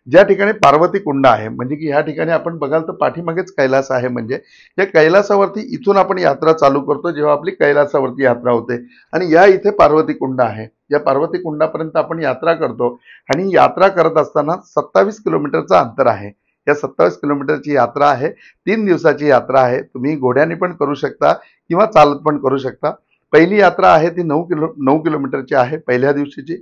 ज्या ठिकाणी पार्वती कुंड आहे, म्हणजे की ह्या ठिकाणी आपण बघाल तर पाठीमागेच कैलास आहे. म्हणजे या कैलासावरती इथून आपण यात्रा चालू करतो जेव्हा आपली कैलासावरती यात्रा होते. आणि या इथे पार्वती कुंड आहे. या पार्वती कुंडापर्यंत आपण यात्रा करतो आणि यात्रा करत असताना 27 किलोमीटरचं अंतर आहे. या 27 किलोमीटरची यात्रा आहे. 3 दिवसाची यात्रा आहे. तुम्ही घोड्याने पण करू शकता किंवा चालत पण करू शकता. पहिली यात्रा आहे ती 9 किलोमीटरची आहे पहिल्या दिवशीची.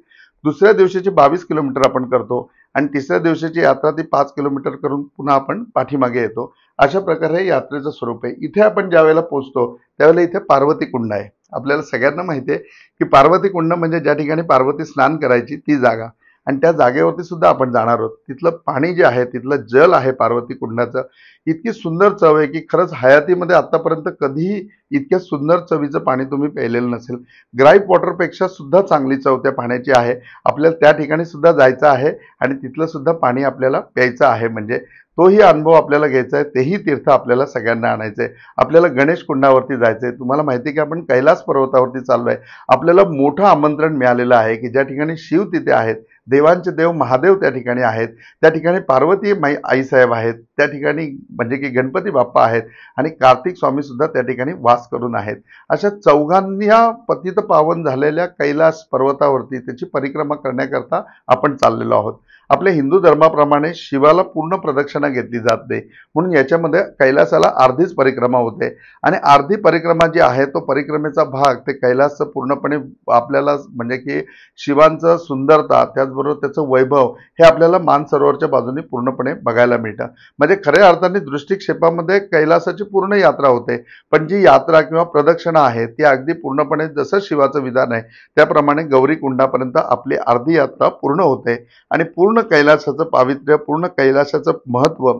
दुसऱ्या दिवशीची 22 किलोमीटर आपण करतो आणि तिसऱ्या दिवशीची यात्रा ती 5 किलोमीटर करून पुन्हा आपण पाठीमागे येतो. अशा प्रकारे यात्रेचं स्वरूप आहे. इथे आपण ज्या वेळेला पोहोचतो त्यावेळेला इथे पार्वती कुंड आहे. आपल्याला सगळ्यांना माहिती आहे की पार्वती कुंड म्हणजे ज्या ठिकाणी पार्वती स्नान करायची ती जागा. आणि त्या जागेवरती सुद्धा आपण जाणार आहोत. तिथलं पाणी जे आहे, तिथलं जल आहे पार्वती कुंडाचं, इतकी सुंदर चव आहे की खरंच हयातीमध्ये आतापर्यंत कधीही इतक्या सुंदर चवीचं पाणी तुम्ही प्यायलेलं नसेल. ग्राईप वॉटरपेक्षा सुद्धा चांगली चव त्या पाण्याची आहे. आपल्याला त्या ठिकाणी सुद्धा जायचं आहे आणि तिथलं सुद्धा पाणी आपल्याला प्यायचं आहे. म्हणजे तोही अनुभव आपल्याला घ्यायचा आहे. तेही तीर्थ आपल्याला सगळ्यांना आणायचं आहे. आपल्याला गणेश कुंडावरती जायचं आहे. तुम्हाला माहिती आहे की आपण कैलास पर्वतावरती चाललो आहे. आपल्याला मोठं आमंत्रण मिळालेलं आहे की ज्या ठिकाणी शिव तिथे आहेत, देवांचे देव महादेव त्या ठिकाणी आहेत, त्या ठिकाणी पार्वती आईसाहेब आहेत, त्या ठिकाणी म्हणजे की गणपती बाप्पा आहेत आणि कार्तिक स्वामी सुद्धा त्या ठिकाणी वास करून आहेत. अशा चौघांनी पतित पावन झालेल्या कैलास पर्वतावरती त्याची परिक्रमा करण्याकरता आपण चाललेलो आहोत. आपल्या हिंदू धर्माप्रमाणे शिवाला पूर्ण प्रदक्षिणा घेतली जाते, म्हणून याच्यामध्ये कैलासाला अर्धीच परिक्रमा होते आणि अर्धी परिक्रमा जी आहे तो परिक्रमेचा भाग ते कैलासचं पूर्णपणे आपल्याला म्हणजे की शिवांचं सुंदरता त्याचबरोबर त्याचं वैभव हे आपल्याला मानसरोवरच्या बाजूने पूर्णपणे बघायला मिळतं. म्हणजे खऱ्या अर्थाने दृष्टिक्षेपामध्ये कैलासाची पूर्ण यात्रा होते, पण जी यात्रा किंवा प्रदक्षिणा आहे ती अगदी पूर्णपणे जसं शिवाचं विधान आहे त्याप्रमाणे गौरी कुंडापर्यंत आपली अर्धी यात्रा पूर्ण होते आणि पूर्ण कैलासाचं पावित्र्य, पूर्ण कैलासाचं महत्त्व,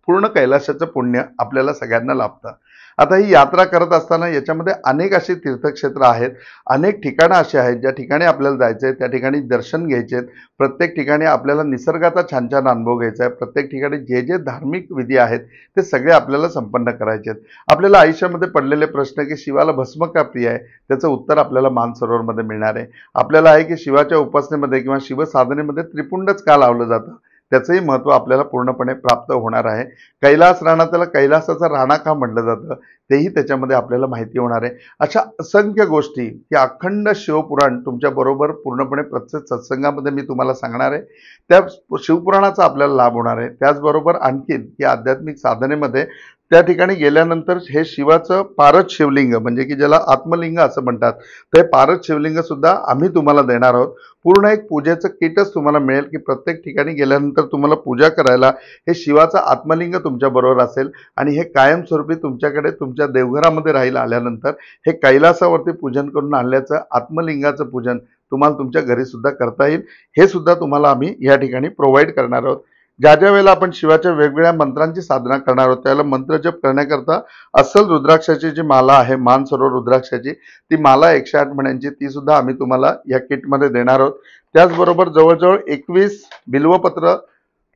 पूर्ण कैलासाचं पुण्य आपल्याला सगळ्यांना लाभतं. आता ही यात्रा करत असताना याच्यामध्ये अनेक अशी तीर्थक्षेत्र आहेत, अनेक ठिकाणं अशी आहेत ज्या ठिकाणी आपल्याला जायचं आहे, त्या ठिकाणी दर्शन घ्यायचे आहेत. प्रत्येक ठिकाणी आपल्याला निसर्गाचा छान छान अनुभव घ्यायचा आहे. प्रत्येक ठिकाणी जे जे धार्मिक विधी आहेत ते सगळे आपल्याला संपन्न करायचे आहेत. आपल्याला आयुष्यामध्ये पडलेले प्रश्न की शिवाला भस्म का प्रिय आहे, त्याचं उत्तर आपल्याला मानसरोवरमध्ये मिळणार आहे. आपल्याला आहे की शिवाच्या उपासनेमध्ये किंवा शिवसाधनेमध्ये त्रिपुंडच का लावलं जातं, त्याचंही महत्त्व आपल्याला पूर्णपणे प्राप्त होणार आहे. कैलास राणा त्याला कैलासाचा राणा का म्हटलं जातं तेही त्याच्यामध्ये आपल्याला माहिती होणार आहे. अशा असंख्य गोष्टी की अखंड शिवपुराण तुमच्याबरोबर पूर्णपणे प्रत्येक सत्संगामध्ये मी तुम्हाला सांगणार आहे. त्या शिवपुराणाचा आपल्याला लाभ होणार आहे. त्याचबरोबर आणखीन या आध्यात्मिक साधनेमध्ये त्या ठिकाणी गेल्यानंतर हे शिवाचं पारद शिवलिंग म्हणजे की ज्याला आत्मलिंग असं म्हणतात, तर हे पारद शिवलिंग सुद्धा आम्ही तुम्हाला देणार आहोत. पूर्ण एक पूजेचं किटच तुम्हाला मिळेल की प्रत्येक ठिकाणी गेल्यानंतर तुम्हाला पूजा करायला हे शिवाचं आत्मलिंग तुमच्या बरोबर असेल आणि हे कायमस्वरूपी तुमच्याकडे तुमच्या देवघरामध्ये राहील. आल्यानंतर हे कैलासावरती पूजन करून आणल्याचं आत्मलिंगाचं पूजन तुम्हाला तुमच्या घरी सुद्धा करता येईल. हे सुद्धा तुम्हाला आम्ही या ठिकाणी प्रोव्हाइड करणार आहोत. ज्या ज्या वेळेला आपण शिवाच्या वेगवेगळ्या मंत्रांची साधना करणार आहोत त्याला मंत्र जप करण्याकरता अस्सल रुद्राक्षाची जी माला आहे, मानसरोवर रुद्राक्षाची, ती माला 108 मण्यांची ती सुद्धा आम्ही तुम्हाला या किटमध्ये देणार आहोत. त्याचबरोबर जवळजवळ 21 बिल्वपत्र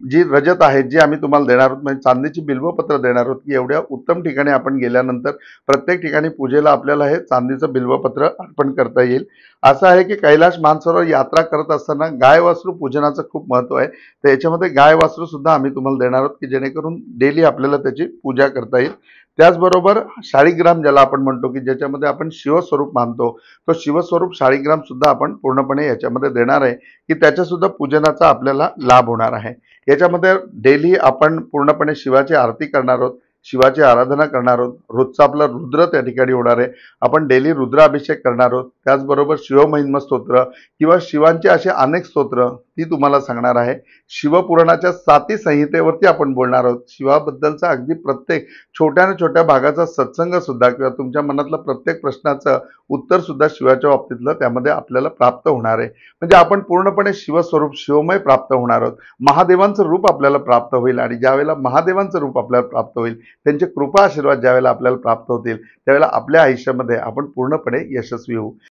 जी रजत आहेत जी आम्ही तुम्हाला देणार आहोत, म्हणजे चांदीची बिल्वपत्र देणार आहोत की एवढ्या उत्तम ठिकाणी आपण गेल्यानंतर प्रत्येक ठिकाणी पूजेला आपल्याला हे चांदीचं बिल्वपत्र अर्पण करता येईल. असं आहे की कैलास मानसरोवर यात्रा करत असताना गाय वासरू पूजनाचं खूप महत्त्व आहे. तर याच्यामध्ये गाय वासरू सुद्धा आम्ही तुम्हाला देणार आहोत की जेणेकरून डेली आपल्याला त्याची पूजा करता येईल. त्याचबरोबर शाळीग्राम ज्याला आपण म्हणतो की ज्याच्यामध्ये आपण शिवस्वरूप मानतो, तो शिवस्वरूप शाळीग्राम सुद्धा आपण पूर्णपणे याच्यामध्ये देणार आहे की त्याच्या सुद्धा पूजनाचा आपल्याला लाभ होणार आहे. याच्यामध्ये डेली आपण पूर्णपणे शिवाची आरती करणार आहोत, शिवाची आराधना करणार आहोत. रोजचा आपला रुद्र त्या ठिकाणी होणार आहे. आपण डेली रुद्राभिषेक करणार आहोत. त्याचबरोबर शिवमहिम्न स्तोत्र किंवा शिवांचे असे अनेक स्तोत्र ती तुम्हाला सांगणार आहे. शिवपुराणाच्या 7 संहितेवरती आपण बोलणार आहोत. शिवाबद्दलचा अगदी प्रत्येक छोट्या ना छोट्या भागाचा सत्संग सुद्धा किंवा तुमच्या मनातलं प्रत्येक प्रश्नाचं उत्तर सुद्धा शिवाच्या बाबतीतलं त्यामध्ये आपल्याला प्राप्त होणार आहे. म्हणजे आपण पूर्णपणे शिवस्वरूप शिवमय प्राप्त होणार आहोत. महादेवांचं रूप आपल्याला प्राप्त होईल आणि ज्यावेळेला महादेवांचं रूप आपल्याला प्राप्त होईल, त्यांचे कृपा आशीर्वाद ज्यावेळेला आपल्याला प्राप्त होतील त्यावेळेला आपल्या आयुष्यामध्ये आपण पूर्णपणे यशस्वी होऊ.